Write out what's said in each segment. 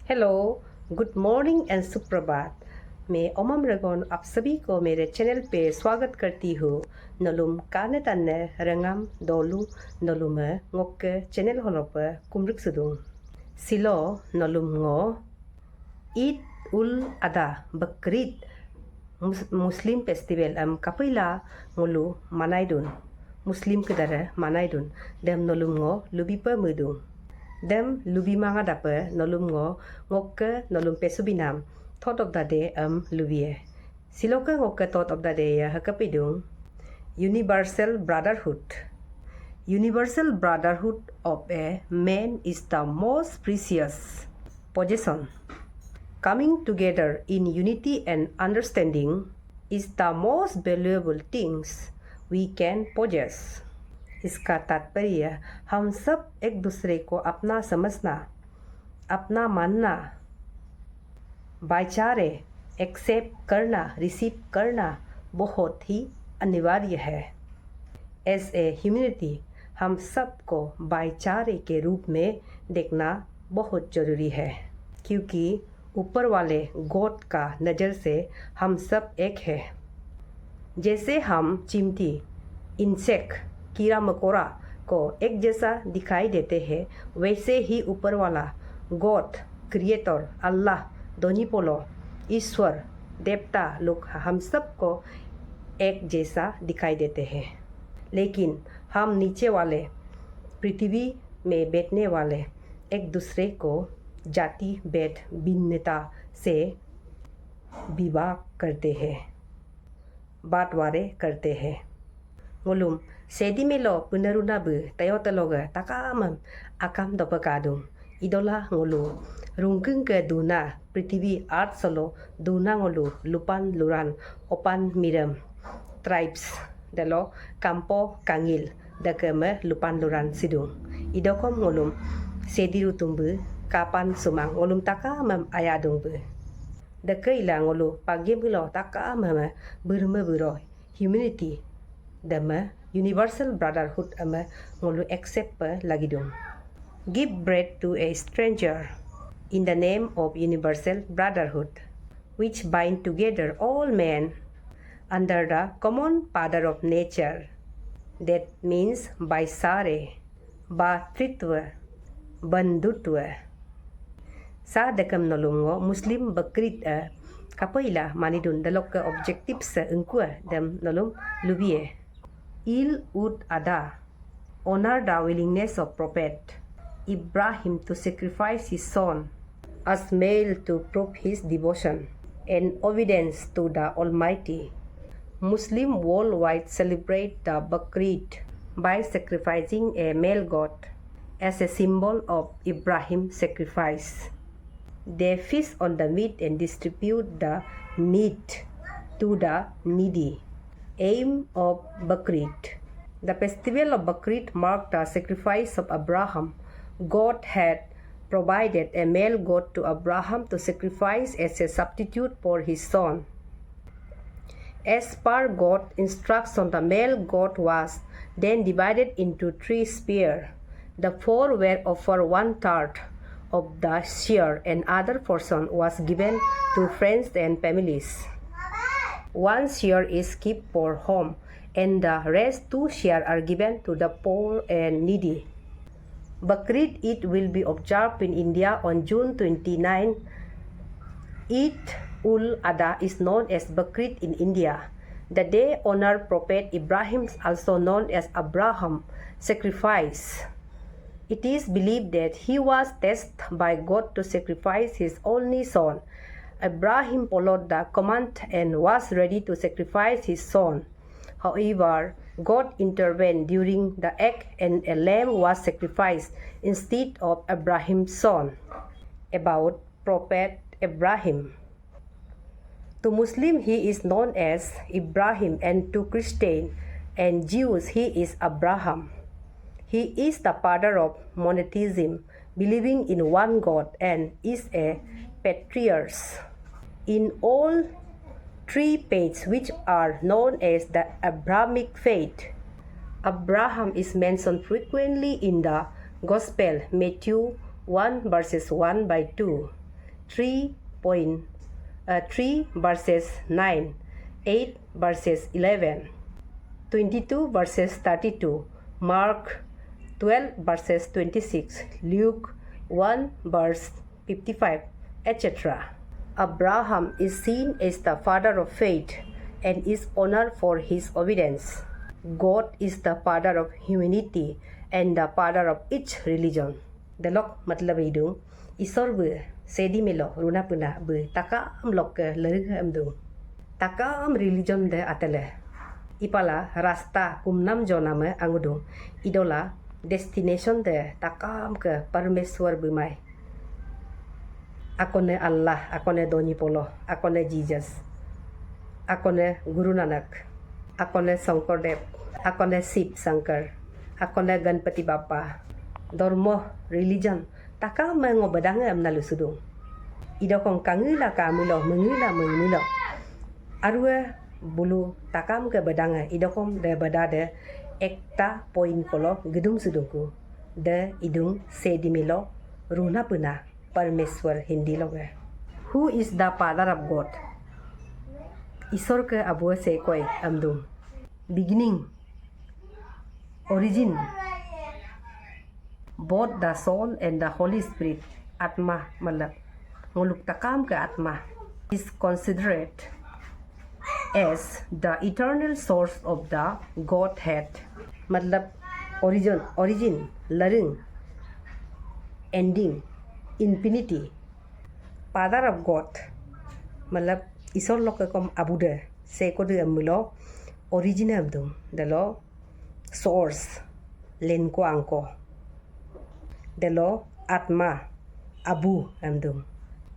Hello, good morning and सुप्रभात। मैं ओमम रगोन आप सभी को मेरे चैनल पे स्वागत करती हूँ। नलुम काने तन्ने रंगम दोलू नलुम ngok channel holopa kumrik sudung silo nalum ngo Eid ul Adha Bakrid Muslim festival kapila ngulu manaidun Muslim kedara manaidun dem nalum ngo lubipa mudung dem lubi manga dapa nalum ngo ngokke nalum pesubinam thought of the day lubie siloka ngokke thought of the day hakapidung universal brotherhood of a man is the most precious possession. Coming together in unity and understanding is the most valuable things we can possess. इसका तात्पर्य हम सब एक दूसरे को अपना समझना, अपना मानना, भाईचारे एक्सेप्ट करना, रिसीव करना बहुत ही अनिवार्य है। एज ए ह्यूमैनिटी हम सबको भाईचारे के रूप में देखना बहुत ज़रूरी है, क्योंकि ऊपर वाले गॉड का नज़र से हम सब एक है। जैसे हम चिमटी, इंसेक्ट, कीड़ा मकोड़ा को एक जैसा दिखाई देते हैं, वैसे ही ऊपर वाला गॉड, क्रिएटर, अल्लाह, दोनीपोलो, ईश्वर, देवता लोग हम सबको एक जैसा दिखाई देते हैं। लेकिन हम नीचे वाले पृथ्वी में बैठने वाले एक दूसरे को जाति भेद भिन्नता से विवाह करते हैं, बांटवारे करते हैं। ngulum sedi melo punaruna bu tayotaloga takamam akam dopakadung idola ngulu rungkung ke duna prithivi art solo duna ngulu lupan luran opan miram tribes dalo kampo kangil dakeme lupan luran sidung idokom ngulum sedi rutumbu kapan sumang ngulum takamam ayadung bu dakaila ngulu pagimulo takamam burma buroi humanity dama universal brotherhood ama ngulu accept pa lagidung. Give bread to a stranger in the name of universal brotherhood, which bind together all men under the common father of nature. That means Vaisare, Bhatritva, Bandhutva. Sa dakam nolungo Muslim Bakrid kapaila manidun dalok ka objectives sa ungkua dam nolong lubie. Eid ul Adha honor the willingness of Prophet Ibrahim to sacrifice his son as male to prove his devotion and obedience to the Almighty. Muslims worldwide celebrate the Bakrid by sacrificing a male goat as a symbol of Ibrahim's sacrifice. They feast on the meat and distribute the meat to the needy. Aim of Bakrid. The festival of Bakrid marked the sacrifice of Abraham. God had provided a male goat to Abraham to sacrifice as a substitute for his son. As per God's instruction, the male goat was then divided into 3 spears. The 4 were offered 1/3 of the share, and other portion was given to friends and families. 1 share is kept for home, and the rest 2 shares are given to the poor and needy. Bakrid Eid will be observed in India on June 29. Eid ul Adha is known as Bakrid in India. The day honored Prophet Ibrahim, also known as Abraham sacrifice. It is believed that he was tested by God to sacrifice his only son. Abraham followed the command and was ready to sacrifice his son. However, God intervened during the act and a lamb was sacrificed instead of Abraham's son. About Prophet Ibrahim. To Muslims, he is known as Ibrahim, and to Christians and Jews, he is Abraham. He is the father of monotheism, believing in one God, and is a patriarch. In all 3 faiths, which are known as the Abrahamic faith, Abraham is mentioned frequently in the Gospel, Matthew 1 verses 1 by 2. 3 verses 9, 8 verses 11, 22 verses 32, Mark 12 verses 26, Luke 1 verse 55, etc. Abraham is seen as the father of faith and is honored for his obedience. God is the father of humanity and the father of each religion. Delok matlab idung isor bu sedi melo runa puna bu taka am lok lerih amdung taka am religion de atele ipala rasta kumnam joname angudung idola destination de taka am ke parmeswar bu mai akone Allah akone doni polo akone Jesus akone Guru Nanak akone Sangkordev akone Sip Sankar akone Ganpati Bappa dormo religion taka mengo badang am nalu sudung idokong kangila kamulo mengila mengulo arwe bulu takam ke badang idokong de badade ekta point kolo gedung sudungku de idung sedimilo runa puna Parmeswar Hindi loge. Who is the father of God? Isor ke abu se koi amdum. Beginning, origin, both the soul and the Holy Spirit, Atma malab, ngoluk takam ke Atma, is considered as the eternal source of the Godhead. Malab origin, laring, ending, infinity. Father of God मतलब ईश्वर लोग कम अबुदे से को दे अमुलो origin अमदुम दलो source लेन को अंको दलो आत्मा Abu अमदुम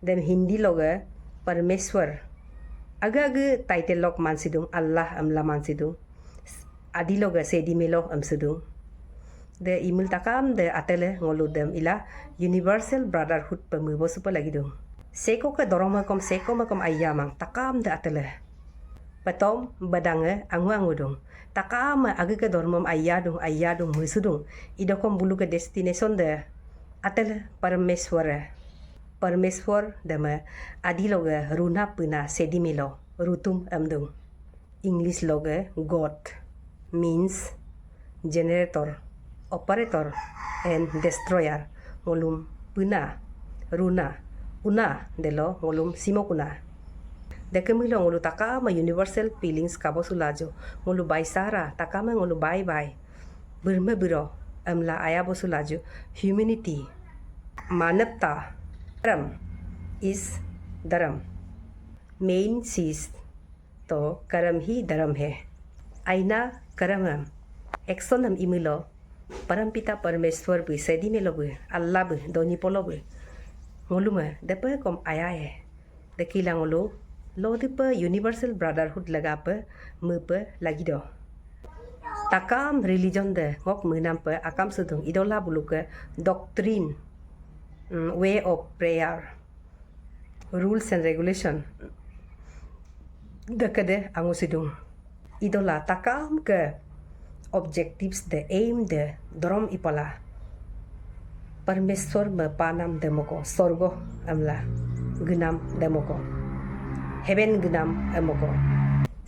them Hindi लोग परमेश्वर अगर टाइटल लोग मानसिदुम अल्लाह अमला मानसिदुम आदि लोग सेदी मेलो अमसिदुम de imul takam de atele ngoludem ila universal brotherhood pemubo super lagi dong seko ke doroma kom seko makom ayamang takam de atele patom badange angwangu dong takam age ke dormom ayadung musudung idokom bulu ke destination de atele parmeswar dama adiloge runa puna sedimilo rutum amdung English loge God means generator operator and destroyer ngolum puna runa una delo ngolum simokuna dekemilo ngolu takama universal feelings kabosulajo ngolu baisara takama ngolu bye burme biro amla ayabosulajo humanity manavta dharam is dharam main चीज तो कर्म ही धर्म है आईना कर्म action हम इमिलो परमपिता परमेश्वर भी सेदी में लोग अल्लाह भी दोनी पोलो भी ngolu ma depa kom ayae dekila ngolu lo depa universal brotherhood laga pa mupa lagi do takam religion de ngok munam pa akam sudung idola buluka doctrine way of prayer rules and regulation dekade angu sidung idola takam ke objectives the aim the drom ipala परमेश्वर में पानाम देमोको स्वर्गो अमला गुनाम देमोको haven गुनाम अमोको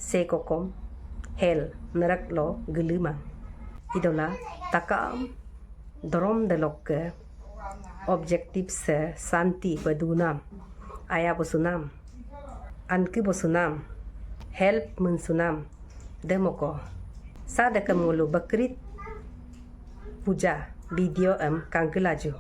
सेकोकोम hello नरक लो गुलुमा इदोला तकाम दरोम देलोक के objective से शांति बदुनाम आया बसुनाम अनकी बसुनाम help मुनसुनाम देमोको सादकम मोलु Bakrid पूजा video M कांकलाजू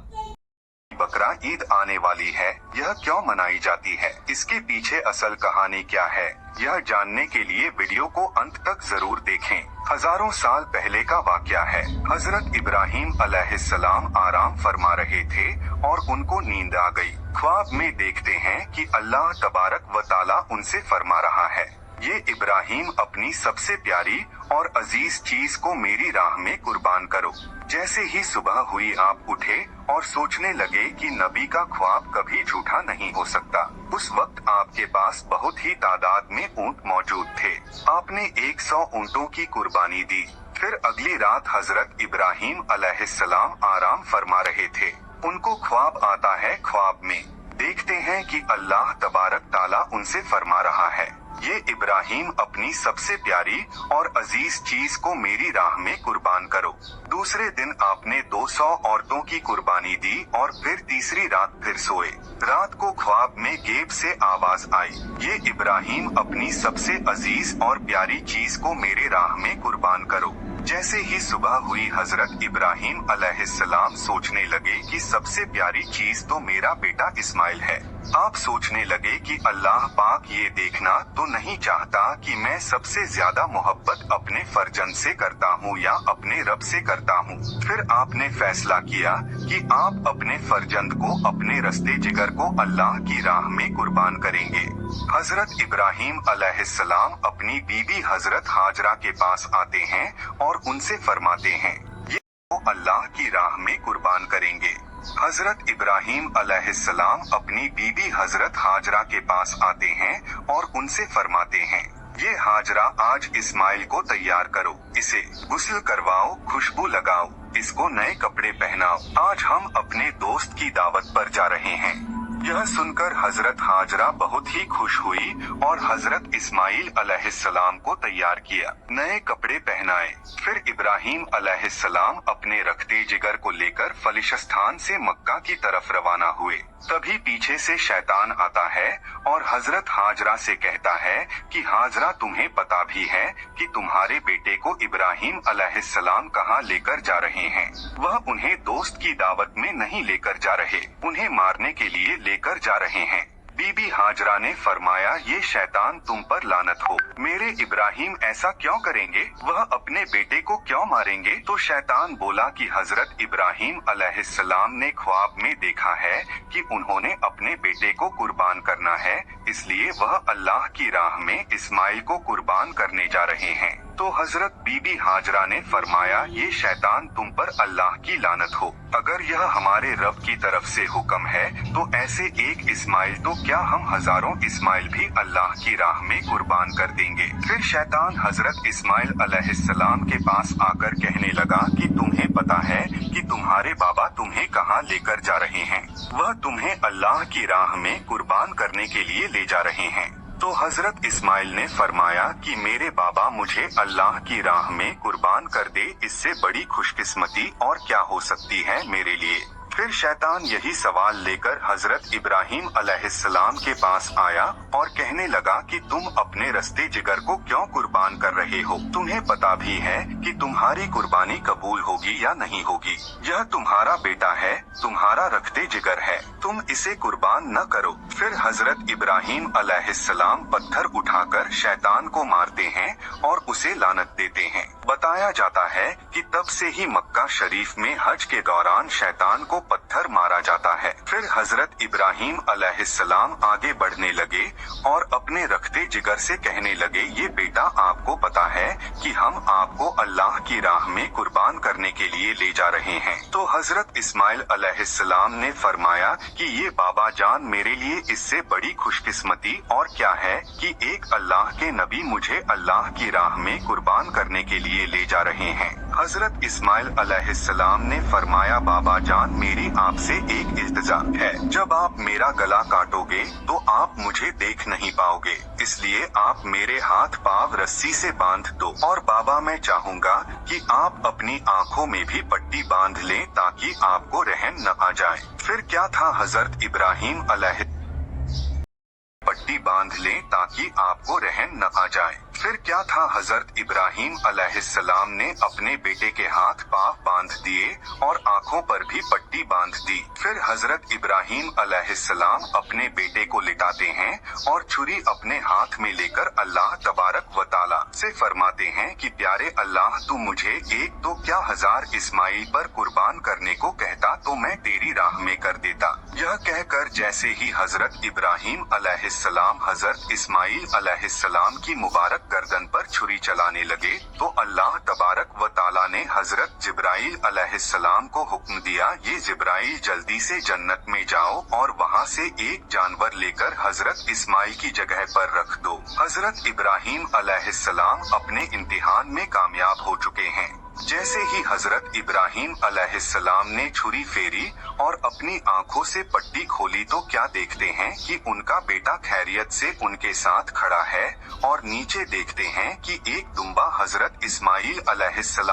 बकरा ईद आने वाली है यह क्यों मनाई जाती है इसके पीछे असल कहानी क्या है यह जानने के लिए वीडियो को अंत तक जरूर देखें हजारों साल पहले का वाकया है हजरत इब्राहिम अलैहिस्सलाम आराम फरमा रहे थे और उनको नींद आ गई ख्वाब में देखते हैं कि अल्लाह तबारक व ताला उनसे फरमा रहा है ये इब्राहिम अपनी सबसे प्यारी और अजीज चीज को मेरी राह में कुर्बान करो जैसे ही सुबह हुई आप उठे और सोचने लगे कि नबी का ख्वाब कभी झूठा नहीं हो सकता उस वक्त आपके पास बहुत ही तादाद में ऊंट मौजूद थे आपने 100 ऊंटों की कुर्बानी दी फिर अगली रात हजरत इब्राहिम अलैहिस्सलाम आराम फरमा रहे थे उनको ख्वाब आता है ख्वाब में देखते हैं कि अल्लाह तबारक ताला उनसे फरमा रहा है, ये इब्राहिम अपनी सबसे प्यारी और अजीज चीज को मेरी राह में कुर्बान करो। दूसरे दिन आपने 200 औरतों की कुर्बानी दी और फिर तीसरी रात फिर सोए। रात को ख्वाब में गैब से आवाज आई, ये इब्राहिम अपनी सबसे अजीज और प्यारी चीज को मेरे राह में कुर्बान करो। जैसे ही सुबह हुई हजरत इब्राहिम अलैहिस्सलाम सोचने लगे कि सबसे प्यारी चीज तो मेरा बेटा इस्माइल है। आप सोचने लगे कि अल्लाह पाक ये देखना तो नहीं चाहता कि मैं सबसे ज्यादा मोहब्बत अपने फर्जंद से करता हूँ या अपने रब से करता हूँ। फिर आपने फैसला किया कि आप अपने फर्जंद को, अपने रस्ते जिगर को अल्लाह की राह में कुर्बान करेंगे। हजरत इब्राहिम अलैहिस्सलाम अपनी बीबी हजरत हाजरा के पास आते हैं और उनसे फरमाते हैं, ये वो अल्लाह की राह में कुर्बान करेंगे। हजरत इब्राहिम अलैहिस्सलाम अपनी बीबी हजरत हाजरा के पास आते हैं और उनसे फरमाते हैं, ये हाजरा आज इस्माइल को तैयार करो, इसे गुस्ल करवाओ, खुशबू लगाओ, इसको नए कपड़े पहनाओ, आज हम अपने दोस्त की दावत पर जा रहे हैं। यह सुनकर हजरत हाजरा बहुत ही खुश हुई और हजरत इस्माइल अलैहिस्सलाम को तैयार किया, नए कपड़े पहनाए। फिर इब्राहिम अलैहिस्सलाम अपने रखते जिगर को लेकर फलिशस्तान से मक्का की तरफ रवाना हुए। तभी पीछे से शैतान आता है और हजरत हाजरा से कहता है कि हाजरा, तुम्हें पता भी है कि तुम्हारे बेटे को इब्राहिम अलैहिस्सलाम कहाँ लेकर जा रहे हैं? वह उन्हें दोस्त की दावत में नहीं लेकर जा रहे, उन्हें मारने के लिए लेकर जा रहे हैं। बीबी हाजरा ने फरमाया, ये शैतान तुम पर लानत हो, मेरे इब्राहिम ऐसा क्यों करेंगे? वह अपने बेटे को क्यों मारेंगे? तो शैतान बोला कि हजरत इब्राहिम अलैहिस्सलाम ने ख्वाब में देखा है कि उन्होंने अपने बेटे को कुर्बान करना है, इसलिए वह अल्लाह की राह में इस्माइल को कुर्बान करने जा रहे हैं। तो हजरत बीबी हाजरा ने फरमाया, ये शैतान तुम पर अल्लाह की लानत हो, अगर यह हमारे रब की तरफ से हुक्म है तो ऐसे एक इस्माइल तो क्या हम हजारों इस्माइल भी अल्लाह की राह में कुर्बान कर देंगे। फिर शैतान हजरत इस्माइल अलैहिस्सलाम के पास आकर कहने लगा कि तुम्हें पता है कि तुम्हारे बाबा तुम्हें कहाँ लेकर जा रहे हैं? वह तुम्हें अल्लाह की राह में कुर्बान करने के लिए ले जा रहे हैं। तो हजरत इस्माइल ने फरमाया कि मेरे बाबा मुझे अल्लाह की राह में कुर्बान कर दे, इससे बड़ी खुशकिस्मती और क्या हो सकती है मेरे लिए। फिर शैतान यही सवाल लेकर हजरत इब्राहिम अलैहिस्सलाम के पास आया और कहने लगा कि तुम अपने रस्ते जिगर को क्यों कुर्बान कर रहे हो? तुम्हें पता भी है कि तुम्हारी कुर्बानी कबूल होगी या नहीं होगी। यह तुम्हारा बेटा है, तुम्हारा रखते जिगर है, तुम इसे कुर्बान न करो। फिर हजरत इब्राहिम अलैहिस्सलाम पत्थर उठाकर शैतान को मारते हैं और उसे लानत देते हैं। बताया जाता है कि तब से ही मक्का शरीफ में हज के दौरान शैतान को पत्थर मारा जाता है। फिर हजरत इब्राहिम अलैहिस्सलाम आगे बढ़ने लगे और अपने रखते जिगर से कहने लगे, ये बेटा आपको पता है कि हम आपको अल्लाह की राह में कुर्बान करने के लिए ले जा रहे हैं। तो हजरत इस्माइल अलैहिस्सलाम ने फरमाया कि ये बाबा जान, मेरे लिए इससे बड़ी खुशकिस्मती और क्या है कि एक अल्लाह के नबी मुझे अल्लाह की राह में कुर्बान करने के लिए ले जा रहे हैं। हजरत इस्माइल अलैहिस्सलाम ने फरमाया, बाबा जान मेरी आपसे एक इल्तिजा है, जब आप मेरा गला काटोगे तो आप मुझे देख नहीं पाओगे, इसलिए आप मेरे हाथ पांव रस्सी से बांध दो। और बाबा मैं चाहूँगा कि आप अपनी आँखों में भी पट्टी बांध लें ताकि आपको रहम न आ जाए। फिर क्या था, हजरत इब्राहिम पट्टी बांध लें ताकि आपको रहम न आ जाए। फिर क्या था, हजरत इब्राहिम अलैहिस्सलाम ने अपने बेटे के हाथ पांव बांध दिए और आंखों पर भी पट्टी बांध दी। फिर हजरत इब्राहिम अलैहिस्सलाम अपने बेटे को लिटाते हैं और छुरी अपने हाथ में लेकर अल्लाह तबारक व ताला से फरमाते हैं कि प्यारे अल्लाह, तू मुझे एक तो क्या 1000 इस्माइल पर कुर्बान करने को कहता तो मैं तेरी राह में कर देता। यह कहकर जैसे ही हजरत इब्राहिम अलैहिस्सलाम हजरत इस्माइल अलैहिस्सलाम की मुबारक गर्दन पर छुरी चलाने लगे तो अल्लाह तबारक व ताला ने हजरत जिब्राइल अलैहिस्सलाम को हुक्म दिया, ये जिब्राइल जल्दी से जन्नत में जाओ और वहाँ से एक जानवर लेकर हजरत इस्माइल की जगह पर रख दो। हजरत इब्राहिम अलैहिस्सलाम अपने इम्तिहान में कामयाब हो चुके हैं। जैसे ही हजरत इब्राहिम अलैहिस्सलाम ने छुरी फेरी और अपनी आंखों से पट्टी खोली तो क्या देखते हैं कि उनका बेटा खैरियत से उनके साथ खड़ा है, और नीचे देखते हैं कि एक दुम्बा हजरत इस्माइल अलैहिस्सलाम